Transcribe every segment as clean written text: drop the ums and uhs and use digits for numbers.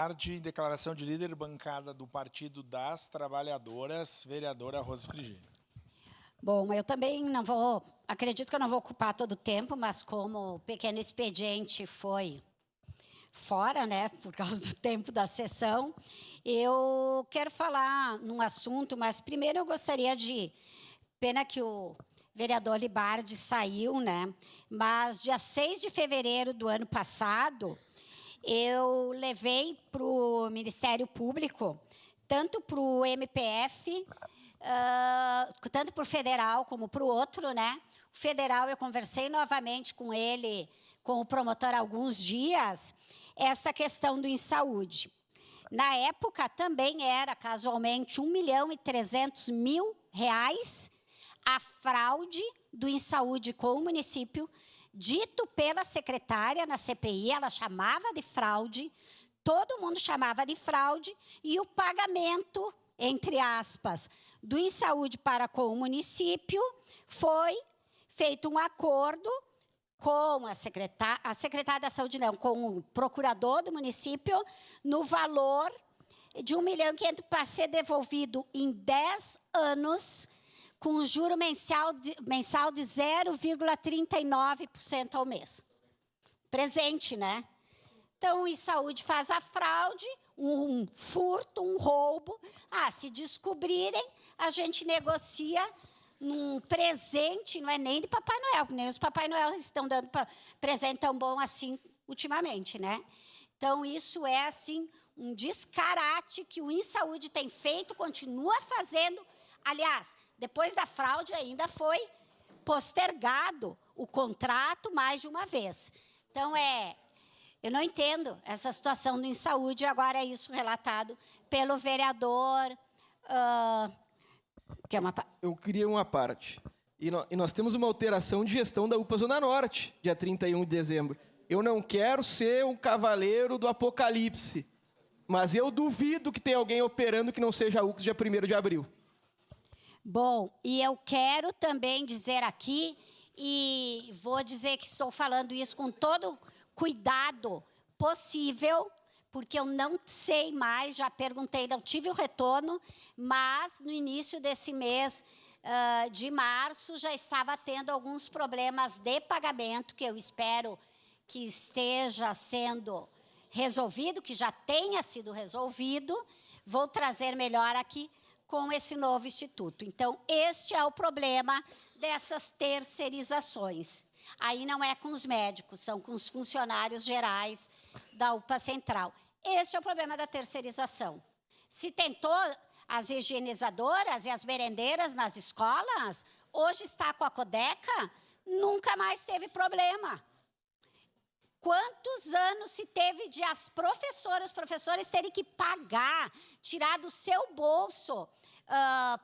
Tarde, declaração de líder bancada do Partido das Trabalhadoras, vereadora Rose Frigênio. Bom, eu também não vou, acredito que eu não vou ocupar todo o tempo, mas como o pequeno expediente foi fora, né, por causa do tempo da sessão, eu quero falar num assunto, mas primeiro eu gostaria de, pena que o vereador Libardi saiu, né, mas dia 6 de fevereiro do ano passado, eu levei para o Ministério Público, tanto para o MPF, tanto para o federal como para o outro, né? O federal, eu conversei novamente com ele, com o promotor há alguns dias, esta questão do InSaúde. Na época, também era, casualmente, R$1.300.000 a fraude do InSaúde com o município, dito pela secretária na CPI, ela chamava de fraude, todo mundo chamava de fraude, e o pagamento, entre aspas, do InSaúde para com o município, foi feito um acordo com a secretária da Saúde, não, com o procurador do município, no valor de R$1.500.000 para ser devolvido em 10 anos, com um juro mensal de 0,39% ao mês. Presente, né? Então, o InSaúde faz a fraude, um furto, um roubo. Se descobrirem, a gente negocia num presente, não é nem de Papai Noel, porque nem os Papai Noel estão dando presente tão bom assim ultimamente, né? Então, isso é, assim, um descarate que o InSaúde tem feito, continua fazendo. Aliás, depois da fraude ainda foi postergado o contrato mais de uma vez. Então, eu não entendo essa situação do InSaúde, agora é isso relatado pelo vereador... Eu queria uma parte. E nós temos uma alteração de gestão da UPA Zona Norte, dia 31 de dezembro. Eu não quero ser um cavaleiro do apocalipse, mas eu duvido que tenha alguém operando que não seja a UPA dia 1º de abril. Bom, e eu quero também dizer aqui, e vou dizer que estou falando isso com todo cuidado possível, porque eu não sei mais, já perguntei, não tive o retorno, mas no início desse mês de março já estava tendo alguns problemas de pagamento, que eu espero que esteja sendo resolvido, que já tenha sido resolvido. Vou trazer melhor aqui com esse novo instituto. Então, este é o problema dessas terceirizações. Aí não é com os médicos, são com os funcionários gerais da UPA Central. Esse é o problema da terceirização. Se tentou as higienizadoras e as merendeiras nas escolas, hoje está com a Codeca, nunca mais teve problema. Quantos anos se teve de os professores terem que pagar, tirar do seu bolso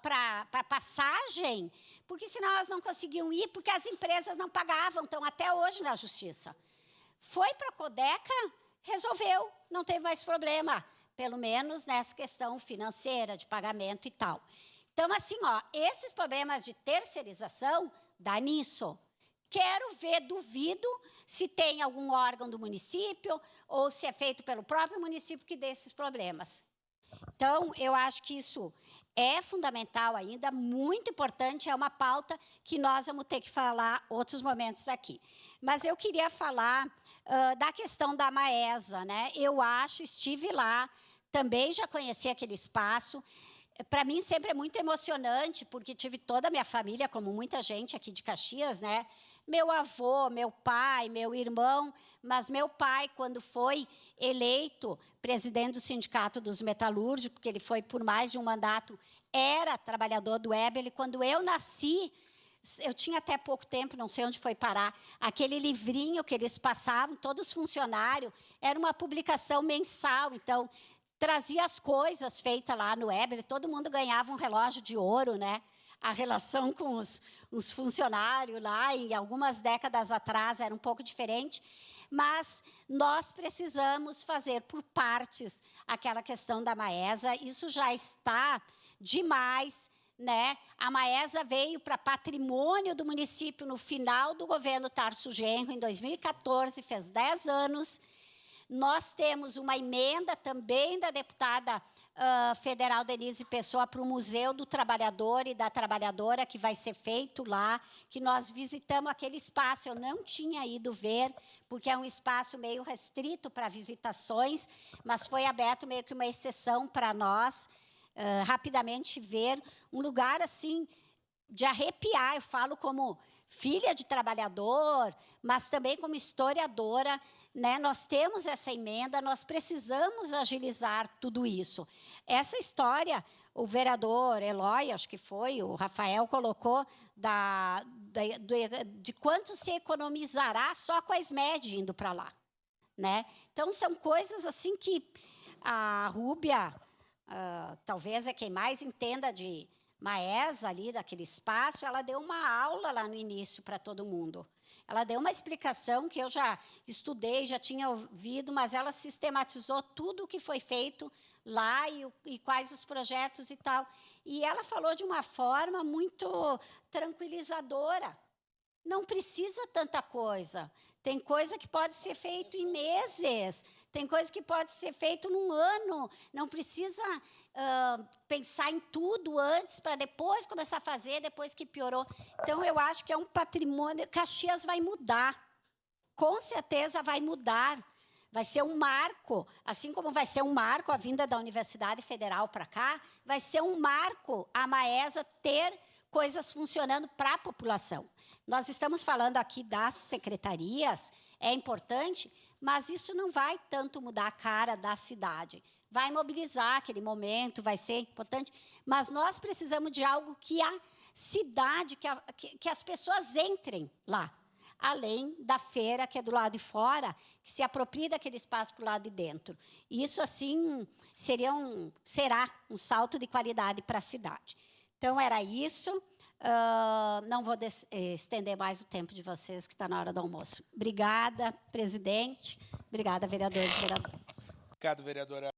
para passagem, porque senão elas não conseguiam ir, porque as empresas não pagavam, estão até hoje na justiça. Foi para a Codeca, resolveu, não teve mais problema, pelo menos nessa questão financeira, de pagamento e tal. Então, assim, esses problemas de terceirização dá nisso. Quero ver, duvido, se tem algum órgão do município ou se é feito pelo próprio município que dê esses problemas. Então, eu acho que isso é fundamental ainda, muito importante, é uma pauta que nós vamos ter que falar outros momentos aqui. Mas eu queria falar da questão da Maesa, né? Eu estive lá, também já conheci aquele espaço. Para mim sempre é muito emocionante, porque tive toda a minha família, como muita gente aqui de Caxias, né? Meu avô, meu pai, meu irmão, mas meu pai, quando foi eleito presidente do Sindicato dos Metalúrgicos, que ele foi por mais de um mandato, era trabalhador do Ebel, quando eu nasci, eu tinha até pouco tempo, não sei onde foi parar, aquele livrinho que eles passavam, todos funcionários, era uma publicação mensal, então trazia as coisas feitas lá no Ebel, todo mundo ganhava um relógio de ouro, né? A relação com os funcionários lá, em algumas décadas atrás, era um pouco diferente, mas nós precisamos fazer por partes aquela questão da Maesa, isso já está demais, né? A Maesa veio para patrimônio do município no final do governo Tarso Genro, em 2014, fez 10 anos. Nós temos uma emenda também da deputada federal Denise Pessoa para o Museu do Trabalhador e da Trabalhadora, que vai ser feito lá, que nós visitamos aquele espaço. Eu não tinha ido ver, porque é um espaço meio restrito para visitações, mas foi aberto meio que uma exceção para nós, rapidamente ver um lugar assim de arrepiar. Eu falo como filha de trabalhador, mas também como historiadora, né? Nós temos essa emenda, nós precisamos agilizar tudo isso. Essa história, o vereador Eloy, acho que foi, o Rafael colocou, de quanto se economizará só com a SMED indo para lá, né? Então, são coisas assim que a Rúbia, talvez é quem mais entenda de Maesa ali, daquele espaço, ela deu uma aula lá no início para todo mundo. Ela deu uma explicação que eu já estudei, já tinha ouvido, mas ela sistematizou tudo o que foi feito lá e quais os projetos e tal. E ela falou de uma forma muito tranquilizadora. Não precisa tanta coisa. Tem coisa que pode ser feito em meses, tem coisa que pode ser feito num ano. Não precisa pensar em tudo antes para depois começar a fazer, depois que piorou. Então, eu acho que é um patrimônio. Caxias vai mudar, com certeza vai mudar. Vai ser um marco, assim como vai ser um marco a vinda da Universidade Federal para cá, vai ser um marco a Maesa ter coisas funcionando para a população. Nós estamos falando aqui das secretarias, é importante, mas isso não vai tanto mudar a cara da cidade. Vai mobilizar aquele momento, vai ser importante, mas nós precisamos de algo que a cidade, que as pessoas entrem lá, além da feira, que é do lado de fora, que se apropria daquele espaço para o lado de dentro. Isso, assim, será um salto de qualidade para a cidade. Então, era isso. Não vou estender mais o tempo de vocês, que está na hora do almoço. Obrigada, presidente. Obrigada, vereadores e vereadoras. Obrigado, vereadora.